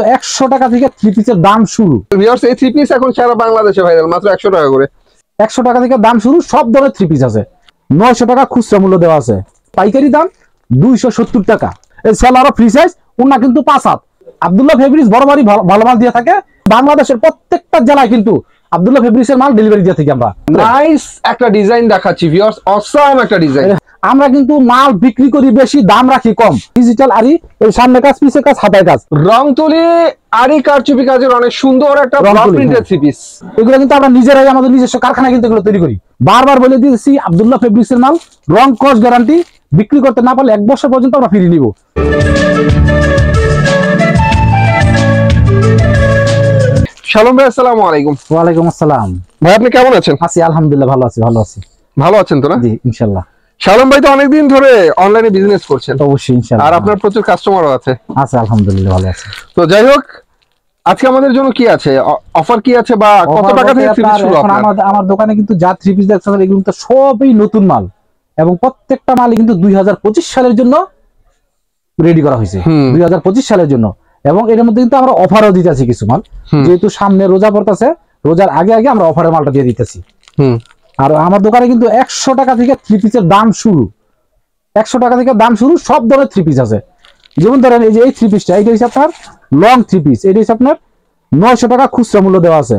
100 টাকা থেকে থ্রি পিসের দাম শুরু। ভিউয়ার্স, এই থ্রি পিস এখন সারা বাংলাদেশে ভাইরাল, মাত্র 100 টাকা করে। 100 টাকা থেকে দাম শুরু, সব ধরনের থ্রি পিস আছে। 900 টাকা খুচরা মূল্য দেওয়া আছে, পাইকারি দাম 270 টাকা। এই সেলারও ফ্রি সাইজ, ওনা কিন্তু 5 হাত। আব্দুল্লাহ ফেব্রিক্স বরাবরই ভালো মাল দিয়ে থাকে। বাংলাদেশের প্রত্যেকটা জেলায় কিন্তু আব্দুল্লাহ ফেব্রিক্সের মাল ডেলিভারি দিয়ে থাকি আমরা। নাইস একটা ডিজাইন দেখাচ্ছি ভিউয়ার্স, অসাম একটা ডিজাইন। আমরা কিন্তু মাল বিক্রি করি বেশি, দাম রাখি কম। ডিজিটাল আরি, এই সামনে কাজ, পিছের কাজ, হাতায় কাজ, রং তুলি আরি কারচুপি কাজের অনেক সুন্দর একটা ব্লক প্রিন্টেড থ্রি পিস। এগুলো কিন্তু আমরা নিজেরাই আমাদের নিজস্ব কারখানা কিন্তু এগুলো তৈরি করি। বারবার বলে দিয়েছি আব্দুল্লাহ ফেব্রিক্সের মাল রং কস গ্যারান্টি, বিক্রি করতে না পারলে 1 বছর পর্যন্ত আমরা ফিরিয়ে নিব। শালম ভাই, আসসালামু আলাইকুম। ওয়ালাইকুম আসসালাম। ভাই আপনি কেমন আছেন? আছি আলহামদুলিল্লাহ, ভালো আছি। ভালো আছেন তো না? জি ইনশাআল্লাহ। শালম ভাই তো অনেকদিন ধরে অনলাইনে বিজনেস করছেন। অবশ্যই ইনশাআল্লাহ। আর আপনার প্রচুর কাস্টমারও আছে। আছে আলহামদুলিল্লাহ, ভালো আছে। তো যাই হোক, আজকে আমাদের জন্য কি আছে, অফার কি আছে, বা কত টাকা থেকে থ্রি পিস শুরু? আমার দোকানে কিন্তু যা থ্রি পিস দেখছেন এগুলো তো সবই নতুন মাল, এবং প্রত্যেকটা মালই কিন্তু 2025 সালের জন্য রেডি করা হয়েছে। 2025 সালের জন্য। এবং এর মধ্যে কিন্তু আমরা অফারও দিতেছি কিছু মাল, যেহেতু সামনে রোজা পড়তেছে, রোজার আগে আগে আমরা অফারের মালটা দিয়ে দিতেছি। আর আমার দোকানে কিন্তু 100 টাকা থেকে থ্রি পিসের দাম শুরু। 100 টাকা থেকে দাম শুরু, সব ধরনের থ্রি পিস আছে। যেমন ধরেন এই যে এই থ্রি পিসটা, এইটা হচ্ছে আপনার লং থ্রি পিস। এটা হচ্ছে আপনার 900 টাকা খুচরা মূল্য দেওয়া আছে।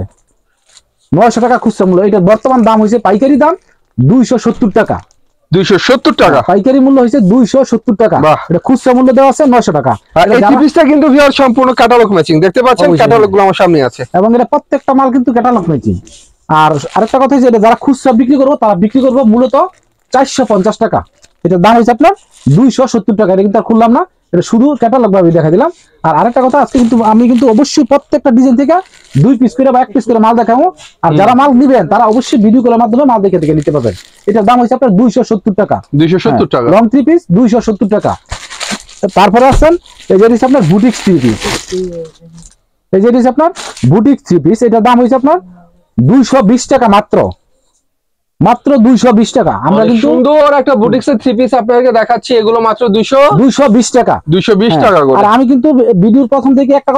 900 টাকা খুচরা মূল্য। এটার বর্তমান দাম হয়েছে পাইকারি দাম 270 টাকা। 270 টাকা পাইকারি মূল্য হয়েছে 270 টাকা। এটা খুচরা মূল্য দেওয়া আছে 900 টাকা। আর এই থ্রি পিসটা কিন্তু ভিউয়ার সম্পূর্ণ ক্যাটালগ ম্যাচিং, দেখতে পাচ্ছেন ক্যাটালগ গুলো আমার সামনে আছে, এবং এটা প্রত্যেকটা মাল কিন্তু ক্যাটালগ ম্যাচিং। আর আরেকটা কথা হচ্ছে, এটা যারা খুচরা বিক্রি করবো তারা বিক্রি করবো মূলত 450 টাকা। এটার দাম হয়েছে আপনার 270 টাকা। এটা কিন্তু আর খুললাম না, এটা শুধু ক্যাটালগ ভাবে দেখা দিলাম। আর আরেকটা কথা, আজকে কিন্তু আমি কিন্তু অবশ্যই প্রত্যেকটা ডিজাইন থেকে 2 পিস করে বা 1 পিস করে মাল দেখাবো। আর যারা মাল নিবেন তারা অবশ্যই ভিডিও কলের মাধ্যমে মাল দেখে নিতে পারবেন। এটার দাম হয়েছে আপনার 270 টাকা। 270 টাকা লং থ্রি পিস 270 টাকা। তারপরে আসছেন এই যে আপনার বুটিক থ্রি পিস। এই যে আপনার বুটিক থ্রি পিস, এটার দাম হয়েছে আপনার 220 টাকা মাত্র। 220 টাকা। আমরা কিন্তু সুন্দর একটা বুটিক্সের থ্রি পিস আপনাদেরকে দেখাচ্ছি, এগুলো মাত্র 220 টাকা। 220 টাকা করে। আর আমি কিন্তু ভিডিওর প্রথম থেকে একটা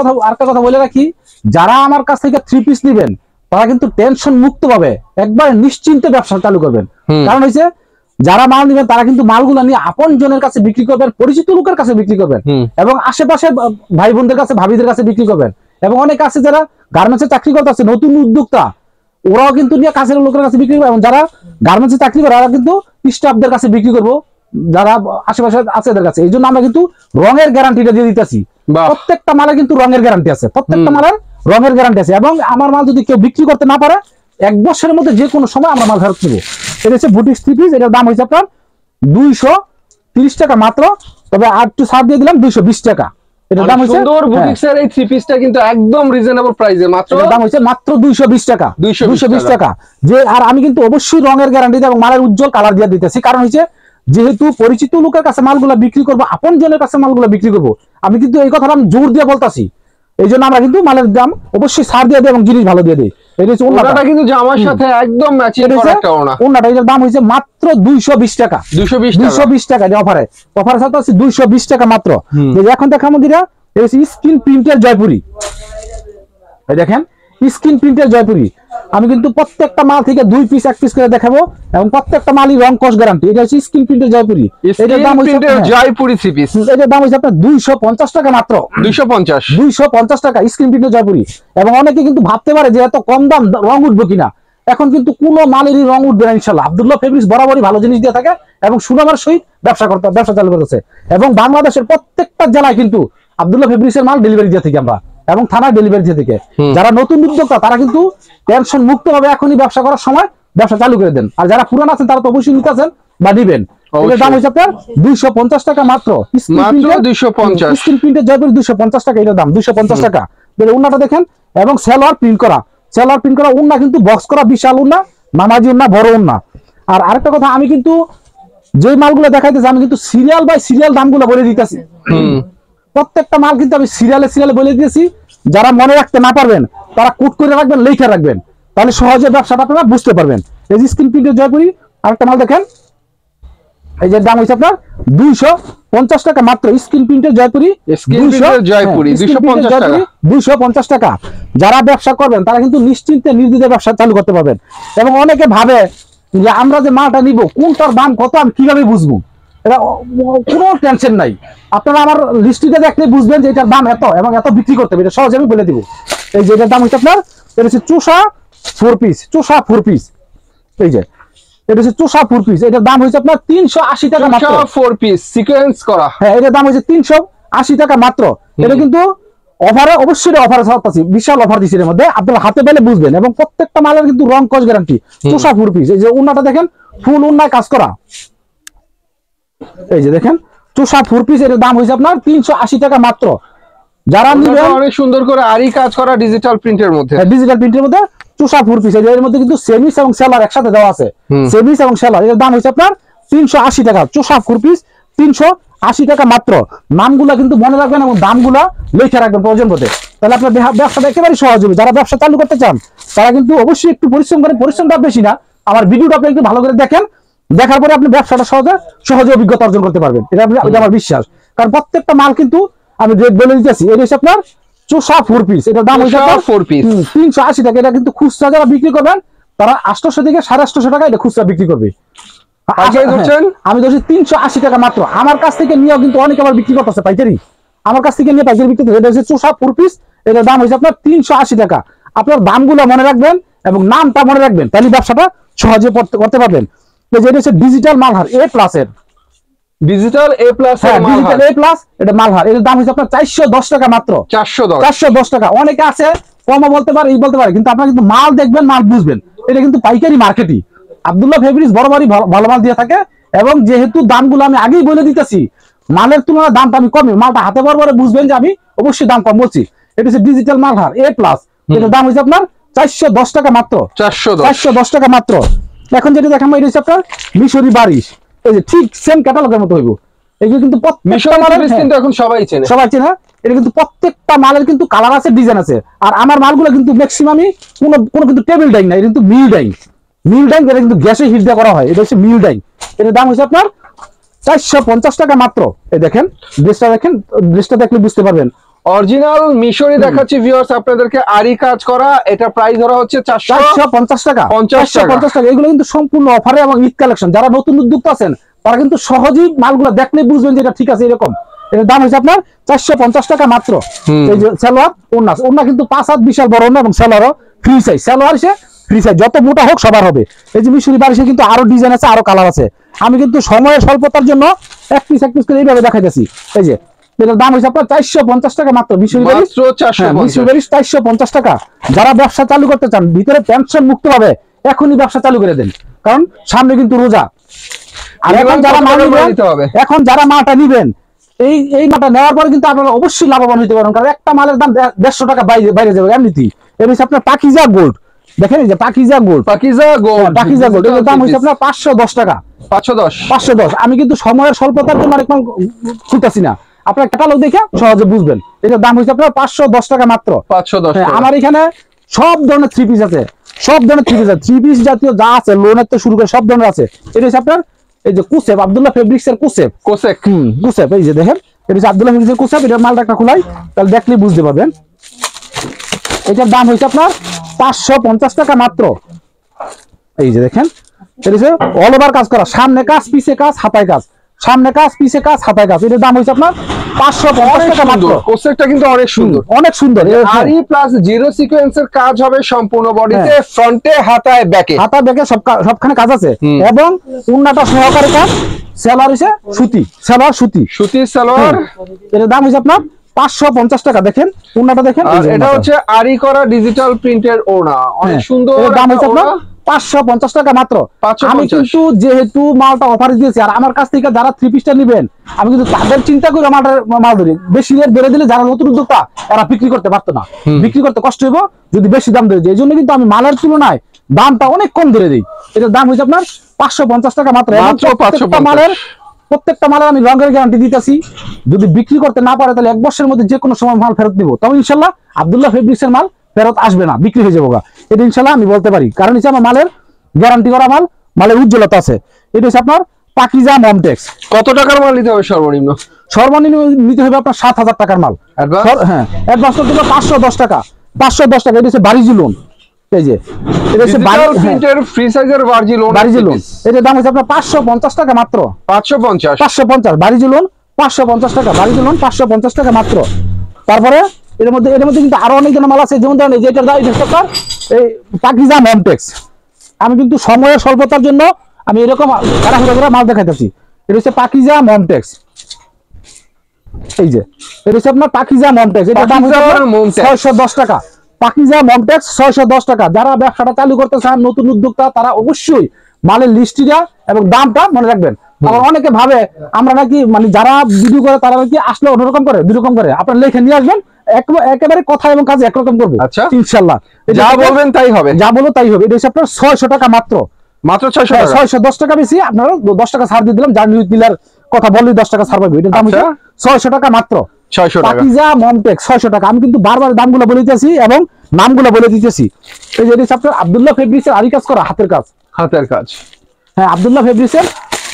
কথা বলে রাখি, যারা আমার কাছ থেকে থ্রি পিস নেবেন তারা কিন্তু টেনশন মুক্ত ভাবে একবার নিশ্চিন্তে ব্যবসা চালু করবেন। কারণ হচ্ছে যারা মাল নেবেন তারা কিন্তু মালগুলো নিয়ে আপন জনের কাছে বিক্রি করবেন, পরিচিত লোকের কাছে বিক্রি করবেন, এবং আশেপাশে ভাই বোনদের কাছে, ভাবিদের কাছে বিক্রি করবেন। এবং অনেক আছে যারা গার্মেন্টসে চাকরি করতেছে, নতুন উদ্যোক্তা, ওরাও কিন্তু নিয়ে কাছের লোকের কাছে বিক্রি করবে। এবং যারা গার্মেন্টসে চাকরি করে ওরা কিন্তু স্টাফদের কাছে বিক্রি করবো, যারা আশেপাশে আছে এদের কাছে। এই জন্য আমরা কিন্তু রঙের গ্যারান্টিটা দিয়ে দিতেছি। প্রত্যেকটা মালে কিন্তু রঙের গ্যারান্টি আছে, প্রত্যেকটা মালের রঙের গ্যারান্টি আছে। এবং আমার মাল যদি কেউ বিক্রি করতে না পারে, 1 বছরের মধ্যে যে কোনো সময় আমরা মাল ফেরত নেবো। এটা হচ্ছে বুটিক থ্রি পিস। এটার দাম হয়েছে আপনার 230 টাকা মাত্র। তবে আর একটু ছাড় দিয়ে দিলাম 220 টাকা। এটার দাম হচ্ছে সুন্দর বুটিক্সের এই থ্রি পিসটা কিন্তু একদম রিজনেবল প্রাইসে, মাত্র দাম হচ্ছে মাত্র 220 টাকা। 220 টাকা। যে আর আমি কিন্তু অবশ্যই রঙের গ্যারান্টি এবং মালের উজ্জ্বল কালার দিয়ে দিতেছি। কারণ হচ্ছে যেহেতু পরিচিত লোকের কাছে মালগুলো বিক্রি করবো, আপন জনের কাছে মালগুলো বিক্রি করবো, আমি কিন্তু এই কথাটা আমি জোর দিয়ে বলতাছি। এই জন্য আমরা কিন্তু মালের দাম অবশ্যই ছাড় দিয়ে দিই এবং জিনিস ভালো দিয়ে দিই। এটা হচ্ছে ওন্নাটা কিন্তু জামার সাথে একদম ম্যাচিং করা একটা ওন্না। ওন্নাটা এটার দাম হচ্ছে মাত্র 220 টাকা। 220 টাকা। অফারের সাথে আছে 220 টাকা মাত্র। এখন দেখাবো যেটা স্ক্রিন প্রিন্টের জয়পুরি। এই দেখেন স্ক্রিন প্রিন্টের জয়পুরি। আমি কিন্তু প্রত্যেকটা মাল থেকে 2 পিস 1 পিস করে দেখাবো, এবং প্রত্যেকটা মালই রং কস গ্যারান্টি। এটা হচ্ছে স্ক্রিন প্রিন্টের জয়পুরি। এটার দাম হচ্ছে জয়পুরি থ্রি পিস। এটার দাম হচ্ছে আপনার 250 টাকা মাত্র। 250 টাকা স্ক্রিন প্রিন্টের জয়পুরি। এবং অনেকে কিন্তু ভাবতে পারে যে এত কম দাম রং উঠবে কিনা। এখন কিন্তু কোনো মালেরই রং উঠবে না ইনশাআল্লাহ। আব্দুল্লাহ ফেব্রিক্স বরাবরই ভালো জিনিস দিয়ে থাকে এবং সুনামের সহিত ব্যবসা চালু করতেছে। এবং বাংলাদেশের প্রত্যেকটা জেলায় কিন্তু আব্দুল্লাহ ফেব্রিক্সের মাল ডেলিভারি দিয়ে থাকি আমরা, এবং থানায় ডেলিভারি দিয়ে থেকে। যারা নতুন উদ্যোক্তা তারা কিন্তু টেনশন মুক্ত ভাবে এখনই ব্যবসা করার সময় ব্যবসা চালু করে দেন। আর যারা পুরান আছেন তারা তো অবশ্যই নিতে আছেন বা নিবেন। এটার দাম হচ্ছে আপনার 250 টাকা মাত্র। স্ক্রিন প্রিন্টের জয়পুরি 250 টাকা। এটার দাম 250 টাকা। উন্নাটা দেখেন, এবং সেলোয়ার প্রিন্ট করা উন্না, কিন্তু বক্স করা বিশাল উন্না, নামাজি উন্না, বড় উন্না। আর আরেকটা কথা, আমি কিন্তু যে মালগুলো দেখাইতেছি আমি কিন্তু সিরিয়াল বাই সিরিয়াল দামগুলো বলে দিতেছি। প্রত্যেকটা মাল কিন্তু আমি সিরিয়ালে বলে দিয়েছি। যারা মনে রাখতে না পারবেন তারা কোড করে রাখবেন, লেখা রাখবেন, তাহলে সহজে ব্যবসাটা আপনারা বুঝতে পারবেন। এই যে স্ক্রিন প্রিন্টের জয়পুরি। আরেকটা মাল দেখেন, এই যে দাম হচ্ছে আপনার 250 টাকা মাত্র, স্ক্রিন প্রিন্টের জয়পুরি, স্ক্রিন প্রিন্টের জয়পুরি 250 টাকা, 250 টাকা। যারা ব্যবসা করবেন তারা কিন্তু নিশ্চিন্তে নির্দ্বিধায় ব্যবসা চালু করতে পারবেন। এবং অনেকে ভাবে যে আমরা যে মালটা নিব কোনটার দাম কত আমি কিভাবে বুঝবো, এটা কোনো টেনশন নাই। আপনারা আমার লিস্টিতে দেখলে বুঝবেন যে এটার দাম এত এবং এত বিক্রি করতে হবে, এটা সহজে আমি বলে দিব। এই যে এটার দাম হচ্ছে আপনার, এটা হচ্ছে চোষা 4 পিস, চোষা 4 পিস, এই যে এটা হচ্ছে চোষা 4 পিস, এটার দাম হচ্ছে আপনার 380 টাকা মাত্র। 4 পিস সিকোয়েন্স করা, হ্যাঁ এটার দাম হচ্ছে 380 টাকা মাত্র। এটা কিন্তু অফারে, অবশ্যই অফারে ছাড়তেছি, বিশাল অফার দিচ্ছি এর মধ্যে, আপনারা হাতে পেলে বুঝবেন। এবং প্রত্যেকটা মালের কিন্তু রং কস গ্যারান্টি। চোষা 4 পিস, এই যে ওন্নাটা দেখেন ফুল ওন্নায় কাজ করা, এই যে দেখেন চোষা 4 পিস, এটার দাম হচ্ছে আপনার 380 টাকা মাত্র। যারা নিবেন অনেক সুন্দর করে আরি কাজ করা ডিজিটাল প্রিন্টের মধ্যে, ডিজিটাল প্রিন্টের মধ্যে চোষা 4 পিস, এর মধ্যে কিন্তু সেমিস এবং সেলার একসাথে দেওয়া আছে, সেমিস এবং সেলার, এর দাম হচ্ছে আপনার 380 টাকা। চোষা 4 পিস 380 টাকা মাত্র। নামগুলা কিন্তু মনে রাখবেন এবং দামগুলা লিখে রাখবেন প্রয়োজন বোধে, তাহলে আপনার ব্যবসাটা একেবারে সহজ হবে। যারা ব্যবসা চালু করতে চান তারা কিন্তু অবশ্যই একটু পরিশ্রম করেন, পরিশ্রমটা বেশি না, আমার ভিডিওটা আপনি একটু ভালো করে দেখেন, দেখার পরে আপনি ব্যবসাটা সহজে অভিজ্ঞতা অর্জন করতে পারবেন, এটা আমার বিশ্বাস। কারণ প্রত্যেকটা মাল কিন্তু আমি রেট বলে দিতেছি। এটা হচ্ছে আপনার চোষা 4 পিস, এটার দাম হচ্ছে 4 পিস 380 টাকা। এটা কিন্তু খুচরা যারা বিক্রি করবেন তারা 800 থেকে 850 টাকা এটা খুচরা বিক্রি করবে। আমি ধরছি 380 টাকা মাত্র। আমার কাছ থেকে নিয়েও কিন্তু অনেকে আবার বিক্রি করতেছে পাইকারি, আমার কাছ থেকে নিয়ে পাইকারি বিক্রি করতেছে। এটা হচ্ছে চোষা 4 পিস, এটার দাম হচ্ছে আপনার 380 টাকা। আপনার দামগুলো মনে রাখবেন এবং নামটা মনে রাখবেন, তাহলে ব্যবসাটা সহজে করতে পারবেন। যেটা হচ্ছে ডিজিটাল মালহার A+ এর, ডিজিটাল A+ ডিজিটাল A+, এটা মালহার, এর দাম হচ্ছে আপনার 410 টাকা মাত্র। 410 টাকা। অনেকে আছে কমও বলতে পারে, এই বলতে পারে, কিন্তু আপনারা কিন্তু মাল দেখবেন, মাল বুঝবেন। এটা কিন্তু পাইকারি মার্কেটই, আব্দুল্লাহ ফেব্রিক্স বরাবরই ভালো মাল দিয়ে থাকে। এবং যেহেতু দামগুলো আমি আগেই বলে দিতেছি, মালের তুলনায় দামটা আমি কমই, মালটা হাতে বরাবরে বুঝবেন যে আমি অবশ্যই দাম কম বলছি। এটা হচ্ছে ডিজিটাল মালহার A+, এটার দাম হচ্ছে আপনার 410 টাকা মাত্র, 410 টাকা মাত্র। এখন যেটা দেখাবো এটা হচ্ছে আপনার মিশরি বারিশ, এই যে ঠিক সেম ক্যাটালগের মতো হইব। এগুলো কিন্তু এখন সবাই চেনে, এটা কিন্তু প্রত্যেকটা মালের কিন্তু কালার আছে, ডিজাইন আছে। আর আমার মালগুলো কিন্তু ম্যাক্সিমামই কোনো কিন্তু টেবিল ডাইং না, এটা কিন্তু মিল ডাইং, এটা কিন্তু গ্যাসে হিট দেওয়া করা হয়। এটা হচ্ছে মিল ডাইং, এটার দাম হচ্ছে আপনার 450 টাকা মাত্র। এই দেখেন ড্রেসটা, দেখেন ড্রেসটা দেখলে বুঝতে পারবেন। অরিজিনাল মিশরি দেখাচ্ছি ভিউয়ার্স আপনাদেরকে, আরি কাজ করা, এটা প্রাইস ধরা হচ্ছে 450 টাকা, 450 টাকা। এগুলো কিন্তু সম্পূর্ণ অফারে এবং ঈদ কালেকশন। যারা নতুন উদ্যোক্তা আছেন তারা কিন্তু সহজেই মালগুলো দেখলে বুঝবেন যে এটা ঠিক আছে, এরকম। এর দাম হচ্ছে আপনার 450 টাকা মাত্র। এই যে সালোয়ার, ওন্না কিন্তু 5 হাত বিশাল বড় ওন্না, এবং সালোয়ারও ফ্রি সাইজ, সালোয়ার এসে ফ্রি সাইজ, যত মোটা হোক সবার হবে। এই যে মিশরি বারিশে কিন্তু আরো ডিজাইন আছে, আরো কালার আছে। আমি কিন্তু সময়ের স্বল্পতার জন্য এক পিস করে এইভাবে দেখাইতেছি। এই যে এটার দাম হচ্ছে আপনার 450 টাকা মাত্র। মিশরি বারিশ 450 টাকা। যারা ব্যবসা চালু করতে চান ভিতরে টেনশন মুক্ত ভাবে এখনই ব্যবসা চালু করে দেন, কারণ সামনে কিন্তু রোজা। আর এখন যারা মালটা নিবেন, এই মালটা নেওয়ার পরে কিন্তু আপনারা অবশ্যই লাভবান হতে পারেন, কারণ একটা মালের দাম 150 টাকা বাইরে যাবে এমনিতেই। এটা হচ্ছে আপনার পাকিজা গোল্ড, দেখেন এই যে পাকিজা গোল্ড, এর দাম হচ্ছে আপনার 510 টাকা, 510। আমি কিন্তু সময়ের স্বল্পতার জন্য আরেকবার খুঁজতেছি না, আপনার ক্যাটালগ দেখে সহজে বুঝবেন। এটার দাম হচ্ছে আপনার 510 টাকা মাত্র, 510। আমার এখানে সব ধরনের 3 পিস আছে, সব ধরনের 3 পিস আছে, 3 পিস জাতীয় যা আছে, লোনের তো শুরু করে সব ধরনের আছে। এটা হচ্ছে আপনার এই যে কুসেপ, আব্দুল্লাহ ফেব্রিক্স এর কুসেপ, এই যে দেখেন এটা হচ্ছে আব্দুল্লাহ ফেব্রিক্স এর কুসেপ। এটার মালটা একটা খোলাই, তাহলে দেখলেই বুঝতে পারবেন। এটার দাম হচ্ছে আপনার 550 টাকা মাত্র। এই যে দেখেন এটা হচ্ছে অল ওভার কাজ করা, সামনে কাজ, পিছে কাজ, হাতায় কাজ, সামনে কাজ, পিছে কাজ, হাতায় কাজ। এটার দাম হচ্ছে আপনার 550 টাকা মাত্র। কোসেকটা কিন্তু অনেক সুন্দর, অনেক সুন্দর। আরি প্লাস জিরো সিকোয়েন্সের কাজ হবে সম্পূর্ণ বডিতে, ফ্রন্টে, হাতায়, ব্যাকে, সবখানে কাজ আছে। এবং উন্নাটা সহকারে কাজ, সেলার হচ্ছে সুতি, সুতির সালোয়ার। এর দাম হচ্ছে আপনার 550 টাকা। দেখেন উন্নাটা দেখেন, এটা হচ্ছে আরি করা ডিজিটাল প্রিন্টের ওড়না, অনেক সুন্দর। এর দাম হচ্ছে আপনার 550 টাকা মাত্র। আমি কিন্তু যেহেতু মালটা অফারে দিয়েছি, আর আমার কাছ থেকে যারা 3 পিসটা নেবেন আমি কিন্তু তাদের চিন্তা করে মাল ধরি। বেশি রেট বেড়ে দিলে যারা নতুন উদ্যোক্তা এরা বিক্রি করতে পারতো না, বিক্রি করতে কষ্ট হইব যদি বেশি দাম ধরে দিই। এই জন্য কিন্তু আমি মালের তুলনায় দামটা অনেক কম ধরে দিই। এটার দাম হচ্ছে আপনার 550 টাকা মাত্র। প্রত্যেকটা মালের আমি রঙের গ্যারান্টি দিতেছি, যদি বিক্রি করতে না পারে তাহলে 1 বছরের মধ্যে যে কোনো সময় মাল ফেরত দিব। তবে ইনশাল্লাহ আব্দুল্লাহ ফেব্রিক্স এর মাল ফেরত আসবে না, বিক্রি হয়ে যাবো। এটা ইনশাল্লাহ আমি বলতে পারি, কারণ হচ্ছে আমার মালের গ্যারান্টি করা মাল, মালের উজ্জ্বলতা আছে। এটা হচ্ছে আপনার পাকিজা মমটেক্স। কত টাকার মাল নিতে হবে সর্বনিম্ন? সর্বনিম্ন নিতে হবে আপনার 7,000 টাকার মাল। হ্যাঁ, অ্যাডভান্স করতে হবে 510 টাকা। 510 টাকা। এটা হচ্ছে বারিজি লোন। এই যে এটা হচ্ছে প্রিন্টের ফ্রি সাইজের বারিজি লোন। এটার দাম হচ্ছে আপনার 550 টাকা মাত্র। 550 বারিজি লোন 550 টাকা। বারিজি লোন 550 টাকা মাত্র। তারপরে এর মধ্যে কিন্তু আরো অনেক ধরনের মাল আছে, যেমন ধরেন এই যে এটার দাম এই পাকিজা মমটেক্স। আমি কিন্তু সময়ের স্বল্পতার জন্য আমি এরকম মাল দেখাইতেছি। এটা হচ্ছে পাকিজা মমটেক্স। এই যে এটা হচ্ছে আপনার পাকিজা মমটেক্স। এটার দাম হচ্ছে 610 টাকা। পাকিজা মমটেক্স 610 টাকা। যারা ব্যবসাটা চালু করতে চান, নতুন উদ্যোক্তা, তারা অবশ্যই মালের লিস্টটা এবং দামটা মনে রাখবেন। আবার অনেকে ভাবে আমরা নাকি মানে যারা ভিডিও করে তারা নাকি আসলে অন্যরকম করে, দুরকম করে। আপনারা লিখে নিয়ে আসবেন, একেবারে কথা এবং কাজ একরকম করবো ইনশাআল্লাহ। যা বলবেন তাই হবে, যা বলো তাই হবে। এটা হচ্ছে আপনার 600 টাকা মাত্র। 610 টাকা বেশি, আপনারা 10 টাকা ছাড় দিয়ে দিলাম। যার নিউজ ডিলার কথা বললেই 10 টাকা ছাড় পাবে। এটার দাম হচ্ছে 600 টাকা মাত্র। 600 টাকা পাকিজা মমটেক্স 600 টাকা। আমি কিন্তু বারবার দামগুলো বলে দিতেছি এবং নামগুলো বলে দিতেছি। এই যে এটা আপনার আব্দুল্লাহ ফেব্রিক্সের আরি কাজ করা, হাতের কাজ। হ্যাঁ, আব্দুল্লাহ ফেব্রিক্সের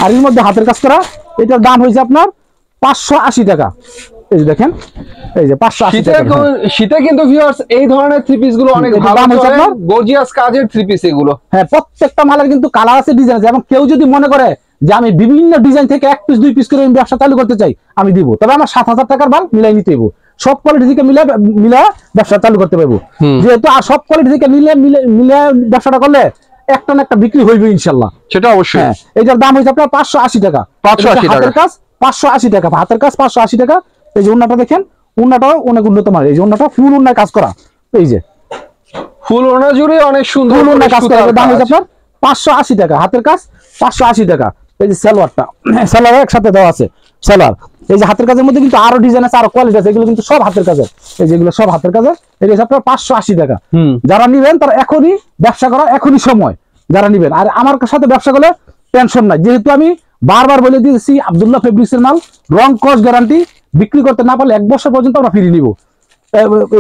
আরির মধ্যে হাতের কাজ করা। এটার দাম হয়েছে আপনার 580 টাকা। এই যে দেখেন, এই যে 580 টাকা। শীতে কিন্তু ভিউয়ার্স এই ধরনের থ্রি পিস গুলো অনেক ভালো চলে, গর্জিয়াস কাজের থ্রি পিস এগুলো। হ্যাঁ, প্রত্যেকটা মালের কিন্তু কালার আছে, ডিজাইন আছে। এবং কেউ যদি মনে করে যে আমি বিভিন্ন ডিজাইন থেকে 1 পিস 2 পিস করে ব্যবসা চালু করতে চাই, আমি দিব। তবে আমার 7,000 টাকার মাল মিলাই নিতে হইব। সব কোয়ালিটি থেকে মিলে ব্যবসা চালু করতে পারবো। যেহেতু সব কোয়ালিটি থেকে মিলে ব্যবসাটা করলে একটা না একটা বিক্রি হইবে ইনশাআল্লাহ। সেটা অবশ্যই। হ্যাঁ, এটার দাম হইছে আপনার 580 টাকা। 580 টাকা। হাতের কাজ 580 টাকা। হাতের কাজ 580 টাকা। এই যে ওন্নাটা দেখেন, ওন্নাটাও অনেক উন্নত মানের। এই যে ওন্নাটা ফুল ওন্নায় কাজ করা। এই যে ফুল ওন্না জুড়ে অনেক সুন্দর ফুল ওন্নায় কাজ করা। দাম হইছে আপনার 580 টাকা। হাতের কাজ 580 টাকা। এই যে সালোয়ারটা, সালোয়ার একসাথে দেওয়া আছে সালোয়ার। এই যে হাতের কাজের মধ্যে কিন্তু আরো ডিজাইন আছে, আরো কোয়ালিটি আছে। এগুলো কিন্তু সব হাতের কাজের। এই যেগুলো সব হাতের কাজের। এটা হচ্ছে আপনার 580 টাকা। যারা নিবেন তারা এখনই ব্যবসা করা, এখনই সময় যারা নিবেন। আর আমার সাথে ব্যবসা করলে টেনশন নাই, যেহেতু আমি বারবার বলে দিয়েছি আব্দুল্লাহ ফেব্রিক্সের মাল রং কস গ্যারান্টি। বিক্রি করতে না পারলে 1 বছর পর্যন্ত আমরা ফ্রি নিব,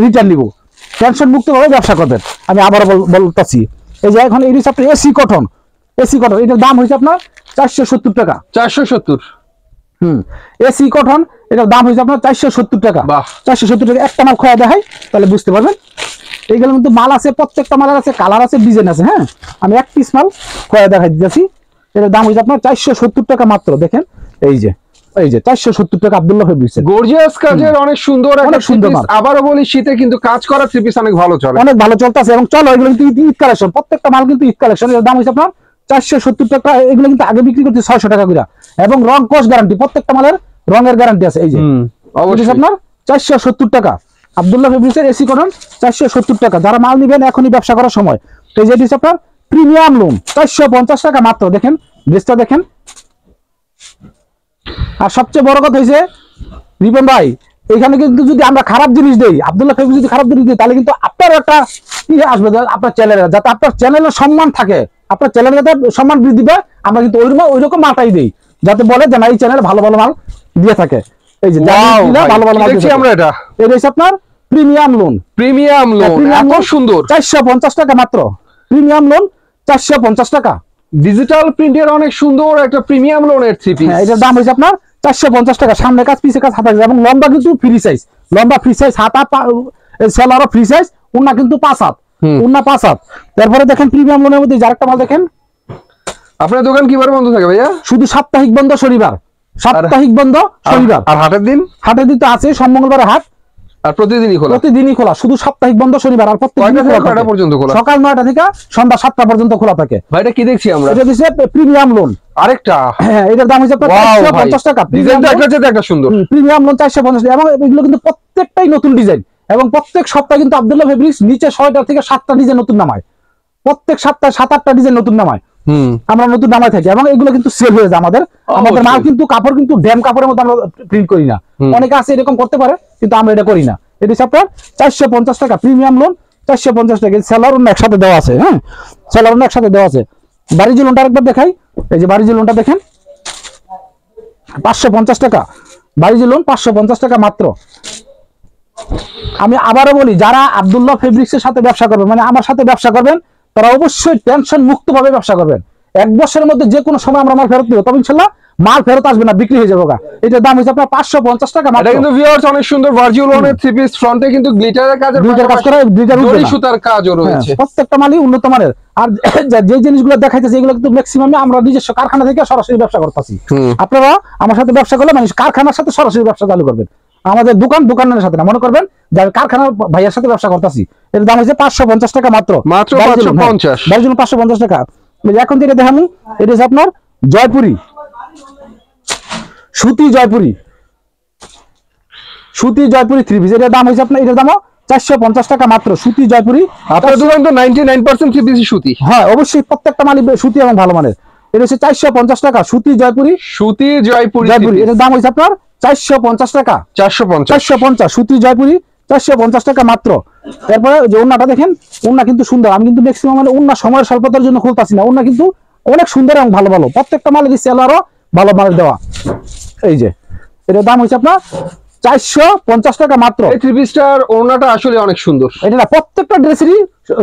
রিটার্ন নিব। টেনশন মুক্ত ভাবে ব্যবসা করবেন, আমি আবার বলতেছি। এই যে এখন এই আপনার এসি কটন। এটার দাম হয়েছে আপনার 470 টাকা। 470। এসি কটন, এটার দাম হয়েছে আপনার 470 টাকা। 470 টাকা। একটা মাল খোয়া দেখাই তাহলে বুঝতে পারবেন। এইগুলোর মধ্যে মাল আছে, প্রত্যেকটা মালের আছে কালার আছে, ডিজাইন আছে। হ্যাঁ, আমি 1 পিস মাল খোয়া দেখাই দিতেছি। এটার দাম হয়েছে আপনার 470 টাকা মাত্র। দেখেন, এই যে 470 টাকা আব্দুল্লাহ ফেব্রিক্স। গর্জিয়াস কাজের অনেক সুন্দর, অনেক সুন্দর মাল। আবারও বলি, শীতে কিন্তু কাজ করা থ্রি পিস অনেক ভালো চলে, অনেক ভালো চলতেছে। এবং চলো, এগুলো কিন্তু ঈদ কালেকশন। প্রত্যেকটা মাল কিন্তু ঈদ কালেকশন। এর দাম হয়েছে আপনার 470 টাকা। এগুলো কিন্তু আগে বিক্রি করতে 600 টাকা করে। এবং রং কস গ্যারান্টি, প্রত্যেকটা মালের রঙের গ্যারান্টি আছে। এই যে অবশ্যই আপনার 470 টাকা আব্দুল্লাহ ফেব্রিক্সের এসি কটন 470 টাকা। যারা মাল নিবেন এখনই ব্যবসা করার সময়। এই যে এটা আপনার প্রিমিয়াম লুম 450 টাকা মাত্র। দেখেন ড্রেসটা দেখেন। আর সবচেয়ে বড় কথা হইছে রিপন ভাই, এখানে কিন্তু যদি আমরা খারাপ জিনিস দেই, আব্দুল্লাহ ফেব্রিক্স যদি খারাপ জিনিস দিই, তাহলে কিন্তু আপনার একটা আসবে আপনার চ্যানেলে, যাতে আপনার চ্যানেলের সম্মান থাকে, আপনার চ্যানেল যাতে সম্মান বৃদ্ধি পায়। আমরা কিন্তু ওইরকম মালটাই দিই, যাতে বলে যে না, এই চ্যানেলে ভালো ভালো মাল দিয়ে থাকে। এই যে ভালো ভালো মাল দেখছি আমরা। এটা হচ্ছে আপনার প্রিমিয়াম লোন। এত সুন্দর 450 টাকা মাত্র। প্রিমিয়াম লোন 450 টাকা। ডিজিটাল প্রিন্টের অনেক সুন্দর একটা প্রিমিয়াম লোনের থ্রি পিস। এটার দাম হয়েছে আপনার 450 টাকা। সামনে কাজ, পিছে কাজ, হাতা। এবং লম্বা কিন্তু ফ্রি সাইজ, লম্বা ফ্রি সাইজ, হাতা সেলারও ফ্রি সাইজ, উন্না কিন্তু 5 হাত, উন্না 5 হাত। তারপরে দেখেন প্রিমিয়াম লোনের মধ্যে আরেকটা মাল দেখেন। আপনার দোকান কিভাবে বন্ধ থাকে ভাইয়া? শুধু সাপ্তাহিক বন্ধ শনিবার, সাপ্তাহিক বন্ধ শনিবার। আর হাটের দিন? হাটের দিন তো আছে, সব মঙ্গলবারে হাট। আর প্রতিদিনই খোলা? প্রতিদিনই খোলা, শুধু সাপ্তাহিক বন্ধ শনিবার। আর প্রত্যেকদিন পর্যন্ত খোলা, সকাল 9টা থেকে সন্ধ্যা 7টা পর্যন্ত খোলা থাকে। ভাই এটা কি দেখছি আমরা? এটা দিছে প্রিমিয়াম লোন আরেকটা। হ্যাঁ, এটার দাম হচ্ছে 450 টাকা। ডিজাইনটা একটা সুন্দর প্রিমিয়াম লোন 450 টাকা। এবং এগুলো কিন্তু প্রত্যেকটাই নতুন ডিজাইন। এবং প্রত্যেক সপ্তাহে কিন্তু আব্দুল্লাহ ফেব্রিক্স নিচে 6টা থেকে 7টা ডিজাইন নতুন নামায়। প্রত্যেক সপ্তাহে 7-8টা ডিজাইন নতুন নামায়। আমরা নতুন নামায় থাকি এবং এগুলো কিন্তু সেল হয়ে যায়। আমাদের মাল কিন্তু কাপড় কিন্তু ড্যাম কাপড়ের মধ্যে আমরা প্রিন্ট করি না। অনেকে আছে এরকম করতে পারে, কিন্তু আমরা এটা করি না। এটা আপনার 450 টাকা প্রিমিয়াম লোন 450 টাকা। সেলার অন্য একসাথে দেওয়া আছে। হ্যাঁ, সেলার অন্য একসাথে দেওয়া আছে। বাড়িজি লোনটা আরেকবার দেখাই। এই যে বাড়িজি লোনটা দেখেন, 550 টাকা। বাড়িজি লোন 550 টাকা মাত্র। আমি আবারও বলি, যারা আব্দুল্লাহ ফেব্রিক্সের সাথে ব্যবসা করবেন, মানে আমার সাথে ব্যবসা করবেন, তারা অবশ্যই টেনশন মুক্ত ভাবে ব্যবসা করবেন। এক বছরের মধ্যে যে কোনো সময় আমরা মাল ফেরত দিব, তবে ইনশাল্লাহ মাল ফেরত আসবে না, বিক্রি হয়ে যাবে। এটার দাম হচ্ছে আপনার 550 টাকা মাত্র। এটা কিন্তু ভিউয়ার্স অনেক সুন্দর ভার্জিল ওয়ানের থ্রি পিস, ফ্রন্টে কিন্তু গ্লিটারের কাজ করা, জরি সুতার কাজও রয়েছে, প্রত্যেকটা মালই উন্নত মানের। আর যে জিনিসগুলো দেখাইতেছে এগুলো কিন্তু ম্যাক্সিমাম আমরা নিজস্ব কারখানা থেকে সরাসরি ব্যবসা করতেছি। আপনারা আমার সাথে ব্যবসা করলে মানে কারখানার সাথে সরাসরি ব্যবসা চালু করবেন, আমাদের দোকানের সাথে না, মনে করবেন যে কারখানার ভাইয়ের সাথে ব্যবসা করতেছি। এর দাম হচ্ছে 550 টাকা মাত্র, মাত্র 550, 550 টাকা। এখন যেটা দেখাবো এটা হচ্ছে আপনার জয়পুরি সুতি, জয়পুরি থ্রি পিস। এটার দাম হচ্ছে আপনার, এটার দামও 450 টাকা মাত্র। সুতি জয়পুরি, আপনার দোকান তো 99% থ্রি পিস সুতি। হ্যাঁ অবশ্যই, প্রত্যেকটা মালই সুতি এবং ভালো মানের। এটা হচ্ছে 450 টাকা সুতি জয়পুরি, এটার দাম হচ্ছে আপনার 450 টাকা, 450 সুতি জয়পুরি 450 টাকা মাত্র। এরপরে যে ওন্নাটা দেখেন, ওন্না কিন্তু সুন্দর। আমি কিন্তু ম্যাক্সিমাম মানে ওন্না সময়ের স্বল্পতার জন্য খুলতাছি না, ওন্না কিন্তু অনেক সুন্দর এবং ভালো ভালো, প্রত্যেকটা মালের সেলারও ভালো মানের দেওয়া। এই যে এটার দাম হচ্ছে আপনার 450 টাকা মাত্র। এই থ্রি পিসটার ওন্নাটা আসলে অনেক সুন্দর। এটা না, প্রত্যেকটা ড্রেসেরই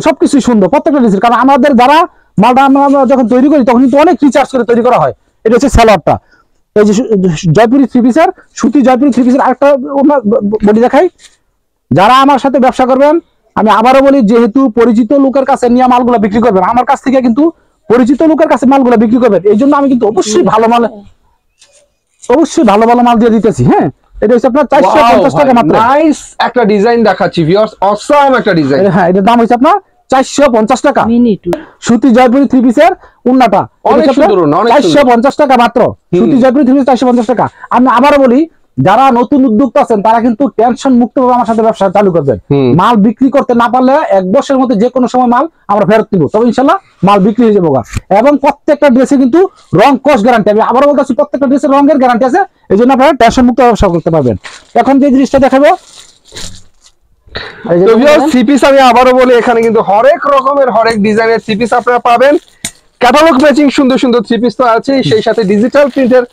সবকিছু সুন্দর, প্রত্যেকটা ড্রেসের। কারণ আমাদের যারা মালটা আমরা যখন তৈরি করি তখন কিন্তু অনেক রিচার্জ করে তৈরি করা হয়। এটা হচ্ছে সেলারটা। এই যে জয়পুরি থ্রি পিসের, সুতি জয়পুরি থ্রি পিসের আরেকটা বডি দেখাই। যারা আমার সাথে ব্যবসা করবেন, আমি আবারও বলি, যেহেতু পরিচিত লোকের কাছে নিয়ে মালগুলো বিক্রি করবেন, আমার কাছ থেকে কিন্তু পরিচিত লোকের কাছে মালগুলো বিক্রি করবেন, এই জন্য আমি কিন্তু অবশ্যই ভালো মাল দিয়ে দিতেছি। হ্যাঁ, এটা হচ্ছে আপনার 450 টাকা মাত্র। নাইস একটা ডিজাইন দেখাচ্ছি ভিউয়ার্স, অসাম একটা ডিজাইন। হ্যাঁ, এটার দাম হচ্ছে আপনার 450 টাকা। সুতি জয়পুরি থ্রি পিসের উন্নাটা অনেক সুন্দর, 450 টাকা মাত্র। সুতি জয়পুরি থ্রি পিস 450 টাকা। আমি আবারও বলি, যারা নতুন উদ্যোক্তা আছেন তারা কিন্তু টেনশন মুক্ত ভাবে আমার সাথে ব্যবসা চালু করবেন। মাল বিক্রি করতে না পারলে এক বছরের মধ্যে যে কোনো সময় মাল আমরা ফেরত দিব, তবে ইনশাল্লাহ মাল বিক্রি হয়ে যাবো। এবং প্রত্যেকটা ড্রেসে কিন্তু রং কস গ্যারান্টি। আমি আবারও বলতেছি, প্রত্যেকটা ড্রেসের রঙের গ্যারান্টি আছে, এই জন্য আপনারা টেনশন মুক্ত ব্যবসা করতে পারবেন। এখন যে জিনিসটা দেখাবো, থ্রি পিস আমি আবারও বলি, এখানে কিন্তু হরেক রকমের হরেক ডিজাইনের থ্রি পিস আপনারা পাবেন। ক্যাটালগ ম্যাচিং সুন্দর সুন্দর থ্রি পিস তো আছে, সেই সাথে ডিজিটাল প্রিন্টের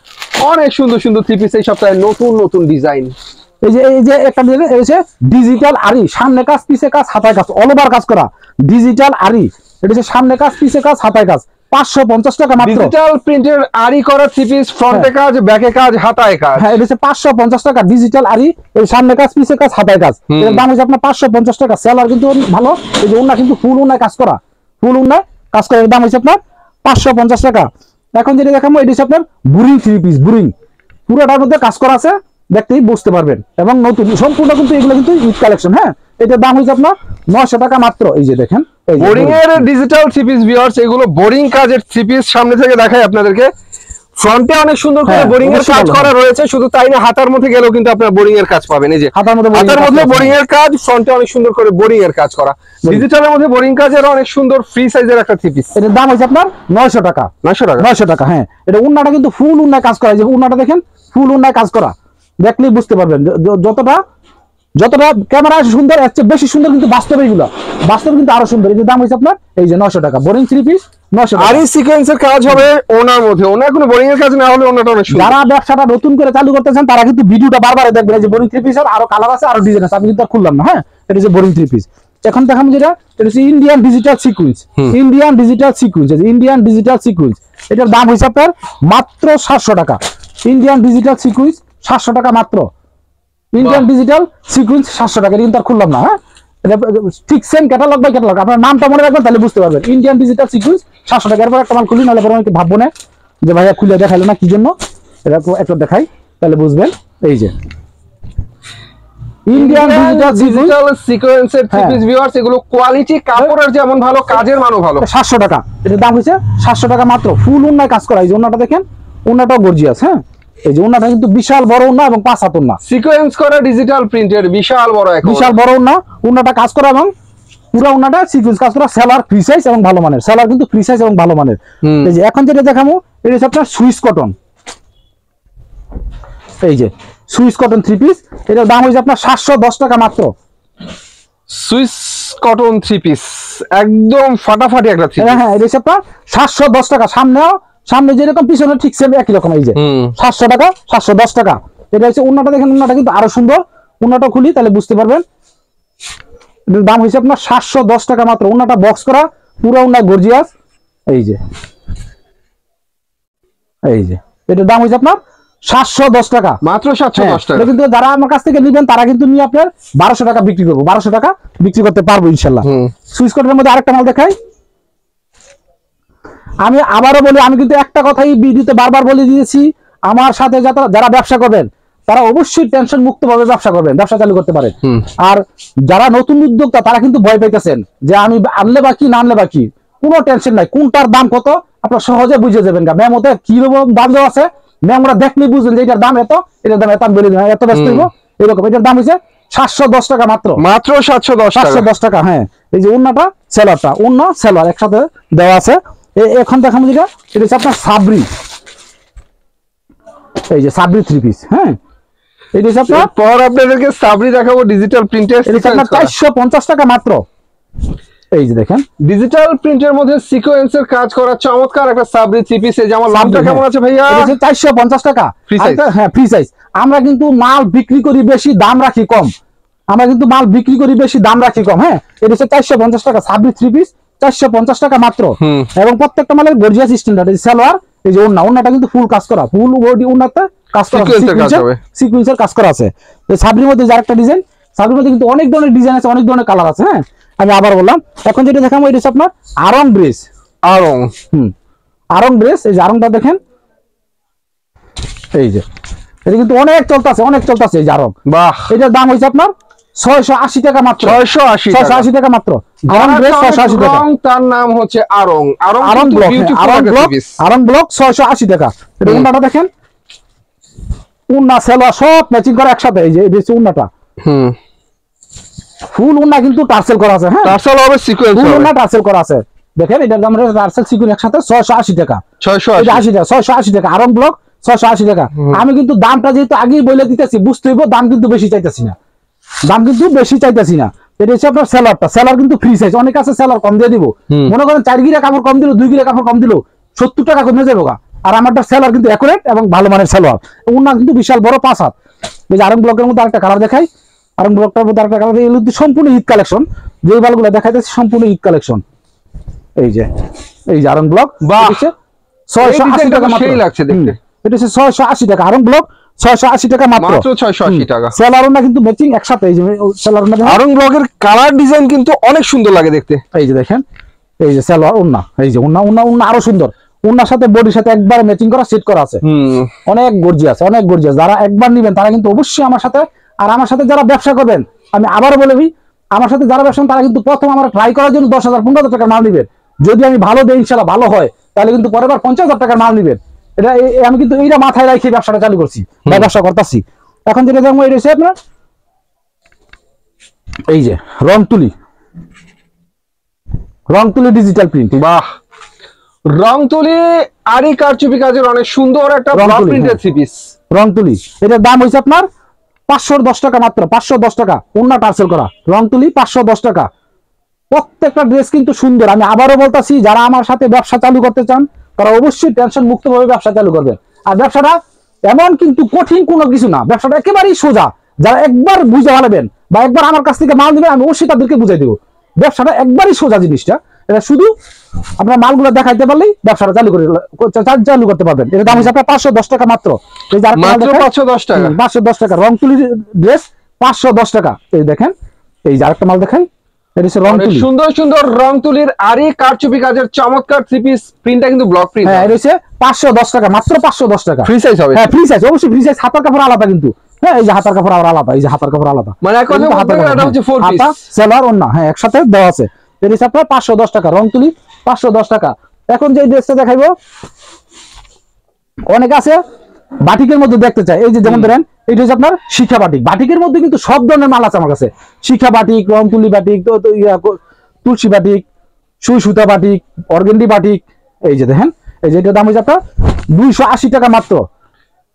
অনেক সুন্দর সুন্দর থ্রি পিস এই সপ্তাহে নতুন ডিজাইন। এই যে একটা ডিজাইন এসে ডিজিটাল আরি, সামনে কাজ পিছে কাজ হাতায় কাজ, অল ওভার কাজ করা ডিজিটাল আরি। এটা হচ্ছে সামনে কাজ পিছে কাজ হাতায় কাজ, 550 টাকা মাত্র। ডিজিটাল প্রিন্টের আরি করা থ্রি পিস, ফ্রন্টে কাজ, ব্যাকে কাজ, হাতায় কাজ। হ্যাঁ, এটা হচ্ছে 550 টাকা ডিজিটাল আরি, এই সামনে কাজ পিছে কাজ হাতায় কাজ। এর দাম হচ্ছে আপনার 550 টাকা। সেলার কিন্তু ভালো। এই যে ওন্না কিন্তু ফুল ওন্নায় কাজ করা, এর দাম হচ্ছে আপনার 550 টাকা। এখন যেটা দেখাবো, এটা হচ্ছে আপনার বুরিং থ্রি পিস, বুরিং পুরোটার মধ্যে কাজ করা আছে, দেখতেই বুঝতে পারবেন। এবং নতুন সম্পূর্ণ কিন্তু এগুলো কিন্তু ঈদ কালেকশন। হ্যাঁ, এটার দাম হচ্ছে আপনার 900 টাকা মাত্র। এই যে দেখেন, বোরিং এর ডিজিটাল থ্রি পিস ভিউয়ার্স, এগুলো বোরিং কাজের থ্রি পিস। সামনে থেকে দেখাই আপনাদেরকে, ফ্রন্টে অনেক সুন্দর করে বোরিং এর কাজ করা রয়েছে। শুধু তাই না, হাতার মধ্যে গেলেও কিন্তু আপনারা বোরিং এর কাজ পাবেন। এই যে হাতার মধ্যে বোরিং এর কাজ, ফ্রন্টে অনেক সুন্দর করে বোরিং এর কাজ করা। ডিজিটালের মধ্যে বোরিং কাজের অনেক সুন্দর ফ্রি সাইজের একটা থ্রি পিস। এটার দাম হচ্ছে আপনার 900 টাকা। 900 টাকা। হ্যাঁ, এটা উন্নাটা কিন্তু ফুল উন্নায় কাজ করা। এই যে উন্নাটা দেখেন, ফুল উন্নায় কাজ করা, দেখলেই বুঝতে পারবেন। যতটা ক্যামেরা সুন্দর, এর চেয়ে বেশি সুন্দর কিন্তু বাস্তবে এগুলো, বাস্তবে কিন্তু আরো সুন্দর। এর দাম হচ্ছে আপনার এই যে 900 টাকা। বোরিং থ্রি পিস 900 টাকা। আর এই সিকোয়েন্সের কাজ হবে ওনার মধ্যে, ওনার কোনো বোরিং এর কাজ না হলে ওনাটা অনেক সুন্দর। যারা ব্যবসাটা নতুন করে চালু করতে চান তারা কিন্তু ভিডিওটা বারবার দেখবেন। এই যে বোরিং থ্রি পিসের আরো কালার আছে, আরো ডিজাইন আছে, আমি কিন্তু খুললাম না। হ্যাঁ, এটা হচ্ছে বোরিং থ্রি পিস। এখন দেখাম যেটা, এটা হচ্ছে Indian digital sequence. Indian digital sequence, এটার দাম হচ্ছে আপনার মাত্র 700 টাকা। ইন্ডিয়ান ডিজিটাল সিকুয়েন্স 700 টাকা মাত্র। ইন্ডিয়ান ডিজিটাল সিকুয়েন্স 700 টাকা। এটা কিন্তু আর খুললাম না। হ্যাঁ, এটা ঠিক সেম ক্যাটালগ বাই ক্যাটালগ, আপনার নামটা মনে রাখবেন, তাহলে বুঝতে পারবেন। ইন্ডিয়ান ডিজিটাল সিকুয়েন্স 700 টাকা। এরপর একটা মাল খুলি, নাহলে পরে অনেকে ভাববো না যে ভাইয়া খুলে দেখাইলো না কি জন্য। এটা একটু দেখাই, তাহলে বুঝবেন। এই যে ইন্ডিয়ান ডিজিটাল সিকোয়েন্সের থ্রি পিস ভিউয়ার্স, এগুলো কোয়ালিটি কাপড়ের যেমন ভালো, কাজের মানও ভালো। 700 টাকা। এটার দাম হচ্ছে 700 টাকা মাত্র। ফুল উন্নায় কাজ করা। এই যে উন্নাটা দেখেন, উন্নাটাও গর্জিয়াস। হ্যাঁ, এই যে উন্নাটা কিন্তু বিশাল বড় উন্না এবং 5 হাত উন্না, সিকোয়েন্স করা ডিজিটাল প্রিন্টের বিশাল বড় উন্না। উন্নাটা কাজ করা এবং পুরো উন্নাটা সিকোয়েন্স কাজ করা। সেলার ফ্রি সাইজ এবং ভালো মানের, সেলার কিন্তু ফ্রি সাইজ এবং ভালো মানের। এই যে এখন যেটা দেখাবো, এটা হচ্ছে আপনার সুইস কটন। এই যে সুইস কটন থ্রি পিস, এটার দাম হচ্ছে আপনার 710 টাকা মাত্র। সুইস কটন থ্রি পিস একদম ফাটাফাটি একটা থ্রি পিস। হ্যাঁ, এটা হচ্ছে আপনার 710 টাকা। সামনে যেরকম পিছনে ঠিক সেম একই রকম। এই যে 700 টাকা, 710 টাকা। এটা হচ্ছে উন্নাটা দেখেন, উন্নাটা কিন্তু আরো সুন্দর। উন্নাটা খুলি তাহলে বুঝতে পারবেন। এটার দাম হচ্ছে আপনার 710 টাকা মাত্র। উন্নাটা বক্স করা, পুরো উন্না গর্জিয়াস। এই যে এই যে এটার দাম হয়েছে আপনার 710 টাকা, মাত্র 710 টাকা। কিন্তু যারা আমার কাছ থেকে নেবেন তারা কিন্তু নিয়ে আপনার 1200 টাকা বিক্রি করবো, 1200 টাকা বিক্রি করতে পারবো ইনশাল্লাহ। সুইচ কোটের মধ্যে আরেকটা মাল দেখাই। আমি আবারও বলি, আমি কিন্তু একটা কথাই ভিডিওতে বারবার বলে দিয়েছি, আমার সাথে যারা ব্যবসা করবেন তারা অবশ্যই টেনশন মুক্ত ভাবে ব্যবসা করবেন, ব্যবসা চালু করতে পারেন। আর যারা নতুন উদ্যোক্তা তারা কিন্তু ভয় পাইতেছেন যে আমি আনলে বাকি না আনলে বাকি, কোনো টেনশন নাই। কোনটার দাম কত আপনার সহজে বুঝে যাবেন। মেমোতে কি দাম দেওয়া আছে, মেমোরা দেখলেই বুঝবেন যে এটার দাম এত, এটার দাম এত, বলে দিন এত ব্যস্ত হইব এরকম। এটার দাম হচ্ছে 710 টাকা মাত্র, মাত্র 710 টাকা। হ্যাঁ, এই যে উন্নাটা সেলারটা, উন্না সেলার একসাথে দেওয়া আছে। এখন দেখাবো যেটা, এটা হচ্ছে আপনার সাবরি, এই যে সাবরি 3 পিস। হ্যাঁ, এটা হচ্ছে আপনার পর আপনাদেরকে সাবরি দেখাবো ডিজিটাল প্রিন্টের, এটা আপনার 450 টাকা মাত্র। এই যে দেখেন ডিজিটাল প্রিন্টের মধ্যে সিকোয়েন্সের কাজ করা চমৎকার একটা সাবরি 3 পিস। এই যে আমার লাভটা কেমন আছে ভাইয়া? এটা হচ্ছে 450 টাকা, হ্যাঁ ফ্রি সাইজ। আমরা কিন্তু মাল বিক্রি করি বেশি, দাম রাখি কম। আমরা কিন্তু মাল বিক্রি করি বেশি, দাম রাখি কম। হ্যাঁ, এটা হচ্ছে 450 টাকা সাবরি 3 পিস, 450 টাকা মাত্র। এবং প্রত্যেকটা মালের গর্জিয়াস স্ট্যান্ডার্ড। এই সালোয়ার, এই যে ওন্নাটা কিন্তু ফুল কাজ করা, ফুল বডি ওন্নাতে কাজ করা, সিকোয়েন্সের কাজ করা আছে। এই সাবরির মধ্যে যার একটা ডিজাইন, সাবরির মধ্যে কিন্তু অনেক ধরনের ডিজাইন আছে, অনেক ধরনের কালার আছে। হ্যাঁ, আমি আবার বললাম, এখন যেটা দেখাবো এটা হচ্ছে আপনার আরং ড্রেস। আরং ড্রেস, এই যে আরংটা দেখেন, এই যে এটা কিন্তু অনেক চলতেছে, অনেক চলতেছে। এই যে আরং, বাহ, এটার দাম হয়েছে আপনার 680 টাকা মাত্র, 680 টাকা মাত্র। আরং ড্রেস 680 টাকা। তার নাম হচ্ছে আরং, আরং ব্লক, আরং ব্লক 680 টাকা। এটা উন্নাটা দেখেন, উন্না সেলোয়ার সব ম্যাচিং করা একসাথে। এই যে এই হচ্ছে উন্নাটা, ফুল উন্না কিন্তু টার্সেল করা আছে। হ্যাঁ, টার্সেল হবে, সিকোয়েন্স হবে, ফুল উন্না টার্সেল করা আছে। দেখেন এটার দাম টার্সেল সিকোয়েন্স একসাথে 680 টাকা, 680 টাকা, 680 টাকা। আরং ব্লক 680 টাকা। আমি কিন্তু দামটা যেহেতু আগেই বলে দিতেছি, বুঝতে হইব, দাম কিন্তু বেশি চাইতেছি না, দাম কিন্তু বেশি চাইতেছি না। এটা হচ্ছে আপনার সেলারটা, সেলার কিন্তু ফ্রি সাইজ। অনেক আছে সেলার কম দিয়ে দিব, মনে করেন 4 গিরা কাপড় কম দিল, 2 গিরা কাপড় কম দিল 70 টাকা কমে যাবে। আর আমারটা সেলার কিন্তু অ্যাকুরেট এবং ভালো মানের সেলার, উন্না কিন্তু বিশাল বড় 5 হাত। এই যে আরং ব্লকের মধ্যে আরেকটা কালার দেখাই, আরং ব্লকটার মধ্যে আরেকটা কালার, এগুলো সম্পূর্ণ ঈদ কালেকশন। যে মালগুলো দেখাইতেছি সম্পূর্ণ ঈদ কালেকশন। এই যে আরং ব্লক, বাহ, 680 টাকা মাত্র, সেই লাগছে দেখতে। এটা হচ্ছে 680 টাকা আরং ব্লক, 680 টাকা মাত্র, 680 টাকা। সেলারোনা কিন্তু ম্যাচিং একসাথে। এই যে সেলারোনা আরং ব্লকের কালার ডিজাইন কিন্তু অনেক সুন্দর লাগে দেখতে। এই যে দেখেন, এই যে সেলার ওন্না, এই যে ওন্না আরো সুন্দর। ওন্নার সাথে বডির সাথে একবার ম্যাচিং করা, সেট করা আছে, অনেক গর্জিয়াস, অনেক গর্জিয়াস। যারা একবার নেবেন তারা কিন্তু অবশ্যই আমার সাথে, আর আমার সাথে যারা ব্যবসা করবেন, আমি আবারও বলে দিই, আমার সাথে যারা ব্যবসা তারা কিন্তু প্রথম আমরা ট্রাই করার জন্য 10,000 15,000 টাকার মাল নেবেন। যদি আমি ভালো দেই ইনশাআল্লাহ ভালো হয়, তাহলে কিন্তু পরের বার 50,000 টাকার মাল নেবেন। এটা আমি কিন্তু এইটা মাথায় রেখে ব্যবসাটা চালু করছি, ব্যবসা করতেছি। এখন যেটা দেখবো এটা হচ্ছে আপনার এই যে রংতুলি ডিজিটাল প্রিন্ট। বাহ, রংতুলি আরি কারচুপি কাজের অনেক সুন্দর একটা ব্লক প্রিন্টেড থ্রি পিস। রংতুলি, এটার দাম হইছে আপনার 510 টাকা মাত্র, 510 টাকা। ওন্না টার্সেল করা রংতুলি 510 টাকা। প্রত্যেকটা ড্রেস কিন্তু সুন্দর। আমি আবারও বলতাছি, যারা আমার সাথে ব্যবসা চালু করতে চান তারা অবশ্যই টেনশন মুক্ত ভাবে ব্যবসা চালু করবেন। আর ব্যবসাটা এমন কিন্তু কঠিন কোনো কিছু না, ব্যবসাটা একেবারেই সোজা। যারা একবার বুঝে ভালোবেন বা একবার আমার কাছ থেকে মাল নেবেন, আমি অবশ্যই তাদেরকে বুঝাই দেবো। ব্যবসাটা একবারই সোজা জিনিসটা। এটা শুধু আপনার মালগুলো দেখাইতে পারলেই ব্যবসাটা চালু করতে পারবেন। এর দাম হিসাবে 510 টাকা মাত্র। এই যে 510 টাকা, 510 টাকা রংতুলি ড্রেস 510 টাকা। এই দেখেন, এই যে আরেকটা মাল দেখাই, সুন্দর সুন্দর রংতুলির আরি কারচুপি কাজের চমৎকার থ্রি পিস। প্রিন্টটা কিন্তু ব্লক প্রিন্ট। হ্যাঁ, এটা হচ্ছে 510 টাকা মাত্র, 510 টাকা। ফ্রি সাইজ হবে? হ্যাঁ, ফ্রি সাইজ, অবশ্যই ফ্রি সাইজ। হাতার কাপড় আলাদা কিন্তু। হ্যাঁ, এই যে হাতার কাপড় আলাদা, এই যে হাতার কাপড় আলাদা, মানে এক কথা বলতে গেলে এটা হচ্ছে 4 পিস, হাতা সেলার ওন্না, হ্যাঁ একসাথে দেওয়া আছে। এর হিসাব প্রায় 510 টাকা, রংতুলি 510 টাকা। এখন যে ড্রেসটা দেখাইবো, অনেক আছে বাটিকের মধ্যে দেখতে চাই। এই যে যেমন ধরেন এটা হচ্ছে আপনার শিখা বাটিক। বাটিকের মধ্যে কিন্তু সব ধরনের মাল আছে আমার কাছে। শিখা বাটিক, রংতুলি বাটিক, তুলসী বাটিক, সুই সুতা বাটিক, অর্গেন্ডি বাটিক। এই যে দেখেন, এই যে এটার দাম হচ্ছে আপনার 280 টাকা মাত্র।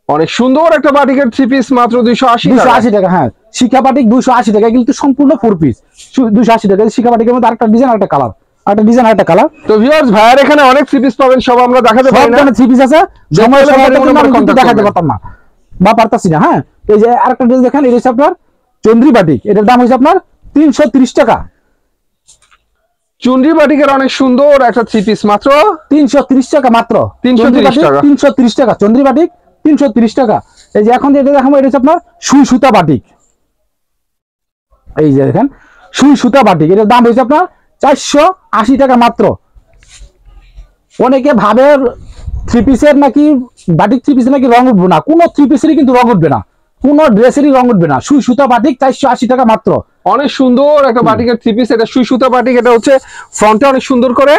অনেক সুন্দর একটা বাটিকের থ্রি পিস মাত্র 280 টাকা। হ্যাঁ, শিখা বাটিক 280 টাকা, কিন্তু সম্পূর্ণ 4 পিস 280 টাকা। শিখা বাটিকের মধ্যে আরেকটা ডিজাইন, আরেকটা কালার, আরেকটা ডিজাইন, আরেকটা কালার। তো ভিউয়ার্স, ভাইয়ার এখানে অনেক থ্রি পিস পাবেন, সব আমরা দেখাতে পারি না। সব থ্রি পিস আছে, সময় কিন্তু দেখাতে পারতাম না বা পারতাছি না। হ্যাঁ, এই যে আরেকটা ড্রেস দেখেন, এটা হচ্ছে আপনার চন্দ্রী বাটিক। এটার দাম হচ্ছে আপনার 330 টাকা। চুনরি বাটিকের অনেক সুন্দর একটা থ্রি পিস মাত্র 330 টাকা মাত্র। 330 টাকা। 330 টাকা চন্দ্রী বাটিক 330 টাকা। এই যে এখন যেটা দেখাবো এটা হচ্ছে আপনার সুই সুতা বাটিক। এই যে দেখেন সুই সুতা বাটিক, এটার দাম হয়েছে আপনার 480 টাকা মাত্র। অনেকে ভাবে থ্রি পিসের নাকি বাটিক থ্রি পিসের নাকি রং উঠবে না, কোনো থ্রি পিসেরই কিন্তু রং উঠবে না, কোনো ড্রেসেরই রং উঠবে না। সুই সুতা বাটিক 480 টাকা মাত্র। অনেক সুন্দর একটা বাটিকের থ্রি পিস, এটা সুই সুতা বাটিক। এটা হচ্ছে ফ্রন্টে অনেক সুন্দর করে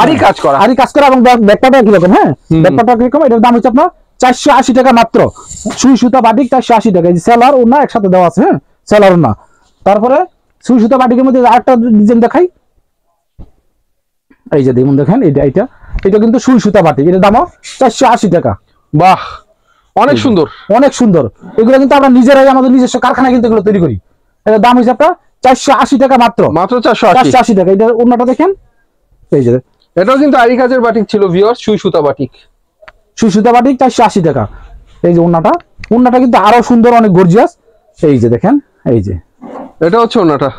আরি কাজ করা, আরি কাজ করা এবং ব্যাকপাটা কিরকম, হ্যাঁ ব্যাকপাটা কিরকম, এটার দাম হচ্ছে আপনার 480 টাকা মাত্র। সুই সুতা বাটিক 480 টাকা। এই যে সেলার ওনা একসাথে দেওয়া আছে, হ্যাঁ সেলার ওনা। তারপরে সুই সুতা বাটিকের মধ্যে আরেকটা ডিজাইন দেখাই, এই যে দেখুন দেখেন এটা এটা কিন্তু সুই সুতা বাটিক, এটার দামও 480 টাকা। বাহ, অনেক সুন্দর, অনেক সুন্দর। এগুলো কিন্তু আমরা নিজেরাই আমাদের নিজস্ব কারখানায় কিন্তু এগুলো তৈরি করি। এটার দাম হচ্ছে আপনার 480 টাকা মাত্র, মাত্র 480 টাকা। এটা ওনাটা দেখেন, এই যে এটাও কিন্তু আরি কাজের বাটিক ছিল ভিউয়ার্স, সুই সুতা বাটিক। সুই সুতা বাটিক 480 টাকা। এই যে ওন্নাটা কিন্তু আরো সুন্দর, অনেক গর্জিয়াস। এই যে দেখেন, এই যে এটা হচ্ছে ওনাটা,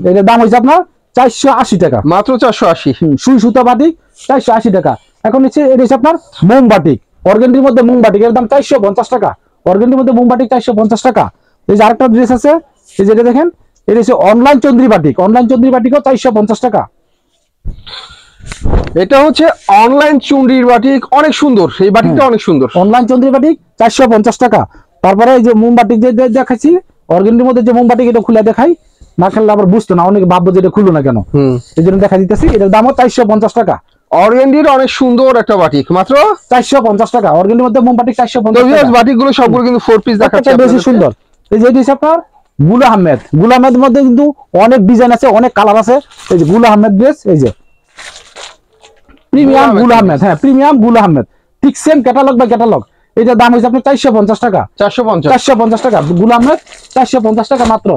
এটার দাম হচ্ছে আপনার 480 টাকা মাত্র 480। সুই সুতা বাটিক 480 টাকা। এখন হচ্ছে এটা হচ্ছে আপনার মোম বাটিক, অর্গেন্ডির মধ্যে মোম বাটিক, এর দাম 450 টাকা। অর্গেন্ডির মধ্যে মোম বাটিক 450 টাকা। এই যে আরেকটা ড্রেস আছে, এই যেটা দেখেন, এটা হচ্ছে অনলাইন চন্দ্রী বাটিক, অনলাইন চন্দ্রী বাটিকও 450 টাকা। এটা হচ্ছে অনলাইন চুনরির বাটিক, অনেক সুন্দর, এই বাটিকটা অনেক সুন্দর। অনলাইন চন্দ্রী বাটিক 450 টাকা। তারপরে এই যে মোম বাটিক যে দেখাচ্ছি, অর্গেন্ডির মধ্যে যে মোম বাটিক, এটা খুলে দেখাই, না খেললে আবার বুঝতো না, অনেকে ভাববো যে এটা খুললো না কেন, এই জন্য দেখা দিতেছি। এটার দামও 450 টাকা। অর্গেন্ডির অনেক সুন্দর একটা বাটিক, মাত্র 450 টাকা। অর্গেন্ডির মধ্যে মোম বাটিক 450 টাকা। বাটিক গুলো সবগুলো কিন্তু 4 পিস দেখাচ্ছে, বেশি সুন্দর। এই যে এটা হচ্ছে আপনার গুল আহমেদ, গুল আহমেদের মধ্যে কিন্তু অনেক ডিজাইন আছে, অনেক কালার আছে। এই যে গুল আহমেদ ড্রেস, এই যে প্রিমিয়াম গুল আহমেদ, হ্যাঁ প্রিমিয়াম গুল আহমেদ, ঠিক সেম ক্যাটালগ বা ক্যাটালগ। এটার দাম হচ্ছে আপনার 450 টাকা। 450 টাকা গুল আহমেদ, 450 টাকা মাত্র।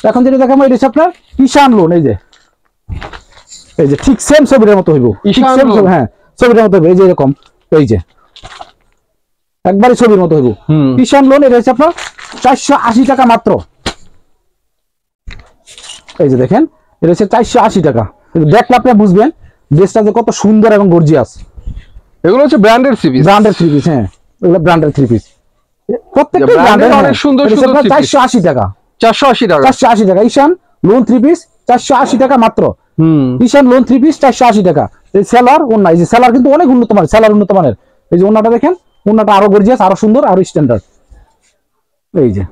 এখন যেটা দেখাবো এটা হচ্ছে আপনার ঈশান লোন। এই যে ঠিক সেম ছবিটার মতো হইব, হ্যাঁ ছবিটার মতো হইব। এই যে এরকম, এই যে একবারই ছবির মতো হইব ঈশান লোন। এটা হচ্ছে আপনার 480 টাকা মাত্র। এই যে দেখেন, এটা হচ্ছে 480 টাকা। দেখলে আপনি বুঝবেন ড্রেসটা যে কত সুন্দর এবং গর্জিয়াস। এগুলো হচ্ছে branded three piece, branded three piece, হ্যাঁ এগুলো ব্র্যান্ডেড থ্রি পিস, প্রত্যেকটা ব্র্যান্ডের অনেক সুন্দর সুন্দর। 480 টাকা, 480 টাকা, 480 টাকা। ঈশান লোন থ্রি পিস 480 টাকা মাত্র। ঈশান লোন থ্রি পিস 480 টাকা। এই সেলার ওন্না, এই যে সেলার কিন্তু অনেক উন্নত মানের, সেলার উন্নত মানের। এই যে ওন্নাটা দেখেন, ওন্নাটা আরো গর্জিয়াস, আরো সুন্দর, আরো স্ট্যান্ডার্ড। এই যে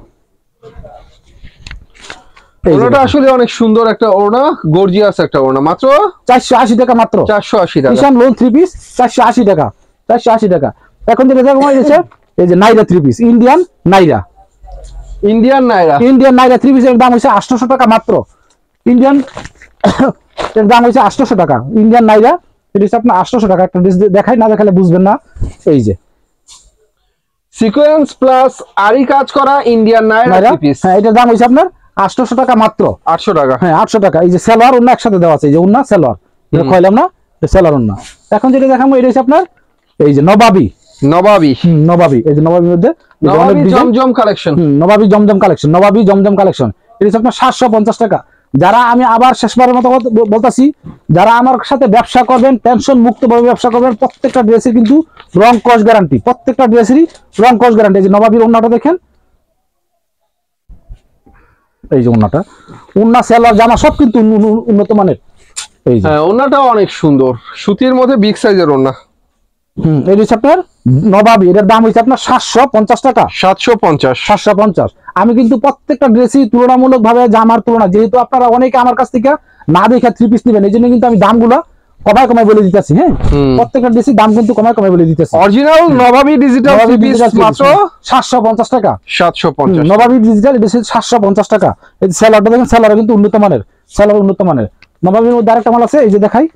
ওনাটা আসলে অনেক সুন্দর একটা ওড়না, গর্জিয়াস একটা ওড়না, মাত্র 480 টাকা মাত্র। 480 টাকা। ঈশান লোন থ্রি পিস 480 টাকা, 480 টাকা। এখন যেটা দেখো এই যে নাইরা থ্রি পিস, ইন্ডিয়ান নাইরা, ইন্ডিয়ান নাইরা থ্রি পিসের দাম হচ্ছে 800 টাকা মাত্র। ইন্ডিয়ান এর দাম হচ্ছে 800 টাকা। ইন্ডিয়ান নাইরা, এটা হচ্ছে আপনার 800 টাকা। একটা ড্রেস দেখাই, না দেখালে বুঝবেন না। এই যে সিকোয়েন্স প্লাস আরি কাজ করা ইন্ডিয়ান নাইরা থ্রি পিস, হ্যাঁ এটার দাম হচ্ছে আপনার 800 টাকা মাত্র। 800 টাকা, হ্যাঁ 800 টাকা। এই যে সেলোয়ার ওন্না একসাথে দেওয়া আছে, এই যে ওন্না সেলোয়ার, এটা কইলাম না, সেলোয়ার ওন্না। এখন যেটা দেখাবো এটা হচ্ছে আপনার এই যে নবাবী, এই যে নবাবীর মধ্যে জমজম কালেকশন, নবাবী জমজম কালেকশন। এটা হচ্ছে আপনার 750 টাকা। যারা, আমি আবার শেষবারের মতো বলতাছি, যারা আমার সাথে ব্যবসা করবেন, টেনশন মুক্ত ভাবে ব্যবসা করবেন, প্রত্যেকটা ড্রেসের কিন্তু রং কস গ্যারান্টি, প্রত্যেকটা ড্রেসেরই রং কস গ্যারান্টি। এই যে নবাবীর ওন্নাটা দেখেন, এই যে ওন্না সেলার জামা সব কিন্তু উন্নত মানের। এই যে ওন্নাটাও অনেক সুন্দর, সুতির মধ্যে বিগ সাইজের ওন্না। এই হচ্ছে আপনার নবাবী, এটার দাম হচ্ছে আপনার 750 টাকা। 750। আমি কিন্তু প্রত্যেকটা ড্রেসই তুলনামূলক ভাবে জামার তুলনা, যেহেতু আপনারা অনেকে আমার কাছ থেকে না দেখে থ্রি পিস নেবেন, এই জন্য কিন্তু আমি দামগুলো কমায় বলে দিতেছি। হ্যাঁ প্রত্যেকটা ড্রেসের দাম কিন্তু কমায় বলে দিতেছি। অরিজিনাল নবাবী ডিজিটাল থ্রি পিস মাত্র 750 টাকা। 750 নবাবী ডিজিটাল, এটা 750 টাকা। এই সেলারটা দেখেন, সেলার কিন্তু উন্নত মানের, সেলার উন্নত মানের। নবাবীর মধ্যে আরেকটা মাল আছে, এই যে দেখাই,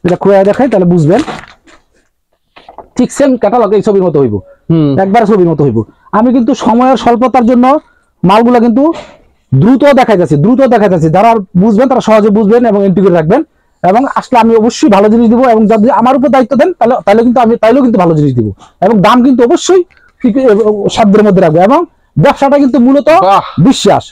এটা খুঁড়ে দেখাই তাহলে বুঝবেন। ঠিক সেম ক্যাটালগ, এই ছবির মতো হইব, একবার ছবির মতো হইব। আমি কিন্তু সময়ের স্বল্পতার জন্য মালগুলা কিন্তু দ্রুত দেখাইতেছি। যারা বুঝবেন তারা সহজে বুঝবেন এবং এন্ট্রি করে রাখবেন। এবং আসলে আমি অবশ্যই ভালো জিনিস দিব, এবং যদি আমার উপর দায়িত্ব দেন তাহলে কিন্তু আমি তাইলেও কিন্তু ভালো জিনিস দিব, এবং দাম কিন্তু অবশ্যই সাধ্যের মধ্যে রাখবো। এবং ব্যবসাটা কিন্তু মূলত বিশ্বাস,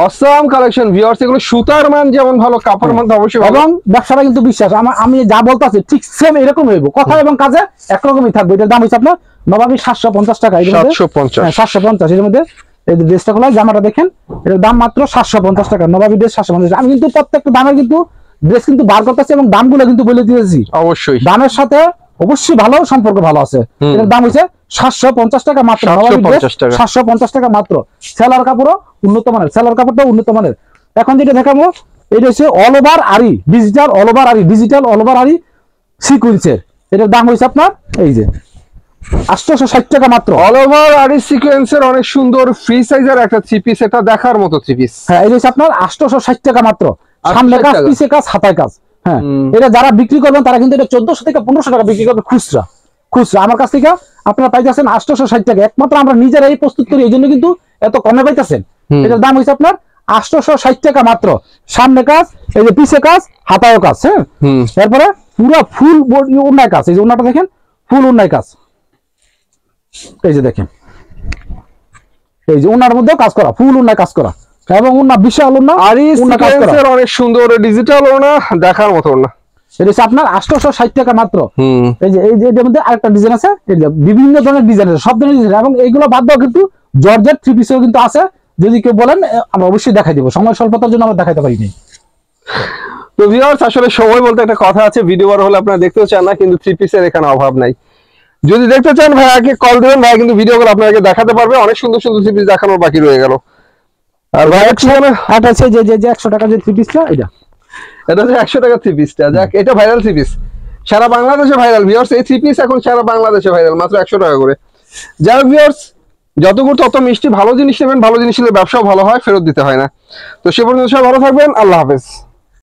অসাম কালেকশন ভিউয়ার্স, এগুলো সুতার মান যেমন ভালো, কাপড়ের মান তো অবশ্যই ভালো। এবং ব্যবসাটা কিন্তু বিশ্বাস, আমি যা বলতেছি ঠিক সেম এরকম হইব, কথা এবং কাজে একরকমই থাকবে। এটার দাম হচ্ছে আপনার নবাবী 750 টাকা। 750, 750 এর মধ্যে এই যে ড্রেসটা খোলা, জামাটা দেখেন, এটার দাম মাত্র 750 টাকা, নবাবী ড্রেস 750। আমি কিন্তু প্রত্যেকটা দামের কিন্তু ড্রেস কিন্তু বার করতেছি এবং দামগুলো কিন্তু বলে দিয়েছি। অবশ্যই দামের সাথে অবশ্যই ভালো সম্পর্ক ভালো আছে। এটার দাম হচ্ছে 750 টাকা মাত্র, নবাবী ড্রেস 750 টাকা মাত্র। সেলার কাপড়ও উন্নত মানের, সেলার কাপড়টাও উন্নত মানের। এখন যেটা দেখাবো এটা হচ্ছে অল ওভার আরি, ডিজিটাল অল ওভার আরি, ডিজিটাল অল ওভার আরি সিকোয়েন্সের। এটার দাম হচ্ছে আপনার এই যে 860 টাকা মাত্র। অল ওভার আরি সিকোয়েন্সের অনেক সুন্দর ফ্রি সাইজের একটা থ্রি পিস, এটা দেখার মতো থ্রি পিস। হ্যাঁ, এটা হচ্ছে আপনার 860 টাকা মাত্র, সামনে কাজ, পিছে কাজ, হাতায় কাজ। হ্যাঁ, এটা যারা বিক্রি করবেন তারা কিন্তু এটা 1400 থেকে 1500 টাকা বিক্রি করবে খুচরা। খুচরা আমার কাছ থেকে আপনারা পাইতেছেন 860 টাকা। একমাত্র আমরা নিজেরাই প্রস্তুত করি, এই জন্য কিন্তু এত কমে পাইতেছেন। এটার দাম হচ্ছে আপনার 860 টাকা মাত্র, সামনে কাজ, এই যে পিছে কাজ, হাতায় কাজ। হ্যাঁ, তারপরে পুরো ফুল উন্নয় কাজ, এই যে উন্নয়টা দেখেন, ফুল উন্নয় কাজ, এই যে দেখেন, এই যে উন্নার মধ্যে কাজ করা, ফুল উন্নয় কাজ করা, এবং উন্না বিশাল উন্না, আরি সিকোয়েন্সের অনেক সুন্দর ডিজিটাল ওনা, দেখার মতো ওনা। এটা হচ্ছে আপনার 860 টাকা মাত্র। এই যে এটার মধ্যে আরেকটা ডিজাইন আছে, এই যে বিভিন্ন ধরনের ডিজাইন আছে, সব ধরনের ডিজাইন, এবং এইগুলো বাদ দাও কিন্তু জর্জেট থ্রি পিসও কিন্তু আছে। যদি কেউ বলেন আমরা অবশ্যই দেখাই দিব, সময় স্বল্পতার জন্য আমরা দেখাইতে পারিনি। তো ভিউয়ার্স, আসলে সময় বলতে একটা কথা আছে, ভিডিও বড় হলে আপনারা দেখতেও চান না, কিন্তু থ্রি পিসের এখানে অভাব নাই। যদি দেখতে চান ভাইয়াকে কল দেবেন, ভাইয়া কিন্তু ভিডিওগুলো আপনাকে দেখাতে পারবে। অনেক সুন্দর সুন্দর থ্রি পিস দেখানোর বাকি রয়ে গেল। আর ভাইয়া হাট আছে যে 100 টাকা যে থ্রি পিসটা, এটা হচ্ছে 100 টাকা থ্রি পিসটা। যাক, এটা ভাইরাল থ্রি পিস, সারা বাংলাদেশে ভাইরাল ভিউয়ার্স। এই থ্রি পিস এখন সারা বাংলাদেশে ভাইরাল, মাত্র 100 টাকা করে। যাই হোক ভিউয়ার্স, যত গুড় তত মিষ্টি, ভালো জিনিস নেবেন, ভালো জিনিস নিলে ব্যবসাও ভালো হয়, ফেরত দিতে হয় না। তো সে পর্যন্ত সবাই ভালো থাকবেন, আল্লাহ হাফেজ।